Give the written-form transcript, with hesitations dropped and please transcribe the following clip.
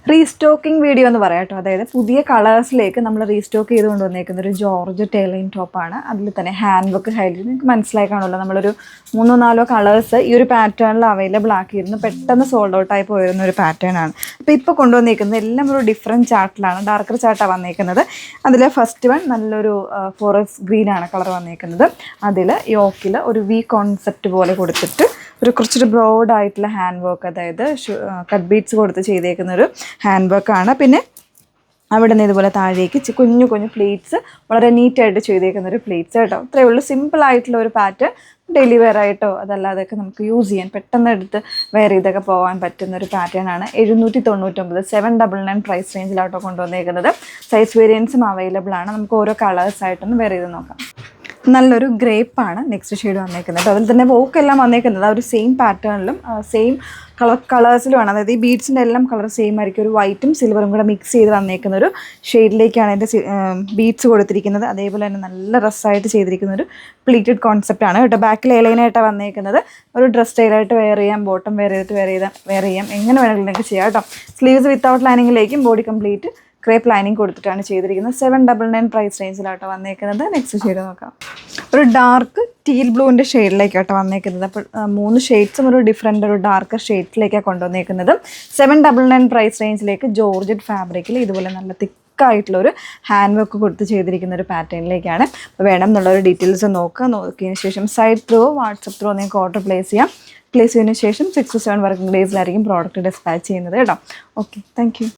Restocking video എന്ന് പറയാം കേട്ടോ. അതായത് പുതിയ കളേഴ്സിലേക്ക് നമ്മൾ റീസ്റ്റോക്ക് ചെയ്ത് കൊണ്ടുവന്നേക്കുന്ന ഒരു ജോർജ് ടൈലൈൻ ടോപ്പാണ്. അതിൽ തന്നെ ഹാൻഡ് വർക്ക് ഹൈലൈറ്റ് നിങ്ങൾക്ക് മനസ്സിലായി കാണുമല്ലോ. നമ്മളൊരു 3-4 കളേഴ്സ് ഈ ഒരു പാറ്റേണിൽ അവൈലബിൾ ആക്കിയിരുന്നു. പെട്ടെന്ന് സോൾഡ് ഔട്ട് ആയി പോയിരുന്ന ഒരു പാറ്റേൺ ആണ്. അപ്പോൾ ഇപ്പോൾ കൊണ്ടുവന്നേക്കുന്നത് എല്ലാം ഒരു ഡിഫറെൻറ്റ് ചാർട്ടിലാണ്. ഡാർക്കർ ചാർട്ടാണ് വന്നേക്കുന്നത്. അതിൽ ഫസ്റ്റ് വൺ നല്ലൊരു ഫോറസ്റ്റ് ഗ്രീൻ ആണ് കളർ വന്നേക്കുന്നത്. അതിൽ യോക്കിൽ ഒരു വി കോൺസെപ്റ്റ് പോലെ കൊടുത്തിട്ട് കുറച്ചൊരു ബ്രോഡ് ആയിട്ടുള്ള ഹാൻഡ് വർക്ക്, അതായത് കട്ട് ബീഡ്സ് കൊടുത്ത് ചെയ്തേക്കുന്ന ഒരു ഹാൻഡ് വർക്കാണ്. പിന്നെ അവിടെ നിന്ന് ഇതുപോലെ താഴേക്ക് കുഞ്ഞു കുഞ്ഞു പ്ലേറ്റ്സ് വളരെ നീറ്റായിട്ട് ചെയ്തേക്കുന്ന ഒരു പ്ലേറ്റ്സ് കേട്ടോ. അത്രയേ ഉള്ളൂ. സിമ്പിളായിട്ടുള്ള ഒരു പാറ്റേൺ. ഡെയിലി വെയർ ആയിട്ടോ അതല്ലാതെയൊക്കെ നമുക്ക് യൂസ് ചെയ്യാൻ പെട്ടെന്ന് എടുത്ത് വെയർ ചെയ്തൊക്കെ പോകാൻ പറ്റുന്ന ഒരു പാറ്റേൺ ആണ്. 799 799 പ്രൈസ് റേഞ്ചിലാട്ടോ കൊണ്ടുവന്നേക്കുന്നത്. സൈസ് വേരിയൻസും അവൈലബിൾ ആണ്. നമുക്ക് ഓരോ കളേഴ്സായിട്ടൊന്ന് വെയർ ചെയ്ത് നോക്കാം. നല്ലൊരു ഗ്രേപ്പാണ് നെക്സ്റ്റ് ഷെയ്ഡ് വന്നേക്കുന്നത്. അതിൽ തന്നെ വോക്കെല്ലാം വന്നേക്കുന്നത് ആ ഒരു സെയിം പാറ്റേണിലും സെയിം കളേഴ്സിലുമാണ്. അതായത് ഈ ബീഡ്സിൻ്റെ എല്ലാം കളർ സെയിം ആയിരിക്കും. ഒരു വൈറ്റും സിൽവറും കൂടെ മിക്സ് ചെയ്ത് വന്നേക്കുന്ന ഒരു ഷെയ്ഡിലേക്കാണ് എൻ്റെ ബീഡ്സ് കൊടുത്തിരിക്കുന്നത്. അതേപോലെ തന്നെ നല്ല ഡ്രസ്സായിട്ട് ചെയ്തിരിക്കുന്ന ഒരു പ്ലീറ്റഡ് കോൺസെപ്റ്റാണ് കേട്ടോ. ബാക്കിൽ എലൈനായിട്ടാണ് വന്നേക്കുന്നത്. ഒരു ഡ്രസ് സ്റ്റൈലായിട്ട് വെയർ ചെയ്യാം, ബോട്ടം വെയർ ചെയ്തിട്ട് വെയർ ചെയ്യാം, എങ്ങനെ വേണമെങ്കിലും നിങ്ങൾക്ക് ചെയ്യാം കേട്ടോ. സ്ലീവ്സ് വിത്തൗട്ട് ലൈനിങ്ങിലേക്കും ബോഡി കംപ്ലീറ്റ് ക്രേപ്പ് ലൈനിങ് കൊടുത്തിട്ടാണ് ചെയ്തിരിക്കുന്നത്. 799 പ്രൈസ് റേഞ്ചിലാട്ടോ വന്നേക്കുന്നത്. നെക്സ്റ്റ് ഷെയ്ഡ് നോക്കാം. ഒരു ഡാർക്ക് ടീൽ ബ്ലൂവിൻ്റെ ഷെയ്ഡിലേക്കാട്ടോ വന്നേക്കുന്നത്. അപ്പോൾ 3 ഷെയ്ഡ്സും ഒരു ഡിഫറെൻ്റ് ഒരു ഡാർക്ക് ഷെയ്ഡ്സിലേക്കാണ് കൊണ്ടുവന്നേക്കുന്നത്. 799 പ്രൈസ് റേഞ്ചിലേക്ക് ജോർജറ്റ് ഫാബ്രിക്കിൽ ഇതുപോലെ നല്ല തിക്കായിട്ടുള്ളൊരു ഹാൻഡ് വർക്ക് കൊടുത്ത് ചെയ്തിരിക്കുന്ന ഒരു പാറ്റേണിലേക്കാണ്. അപ്പോൾ വേണം എന്നുള്ളൊരു ഡീറ്റെയിൽസ് നോക്കിയതിന് ശേഷം സൈഡ് ത്രൂ വാട്സപ്പ് ത്രൂ നിങ്ങൾക്ക് ഓർഡർ പ്ലേസ് ചെയ്യാം. പ്ലേസ് ചെയ്തതിന് ശേഷം 6 to 7 വർക്കിംഗ് ഡേയ്സിലായിരിക്കും പ്രോഡക്റ്റ് ഡിസ്പാച്ച് ചെയ്യുന്നത് കേട്ടോ. Okay, thank you.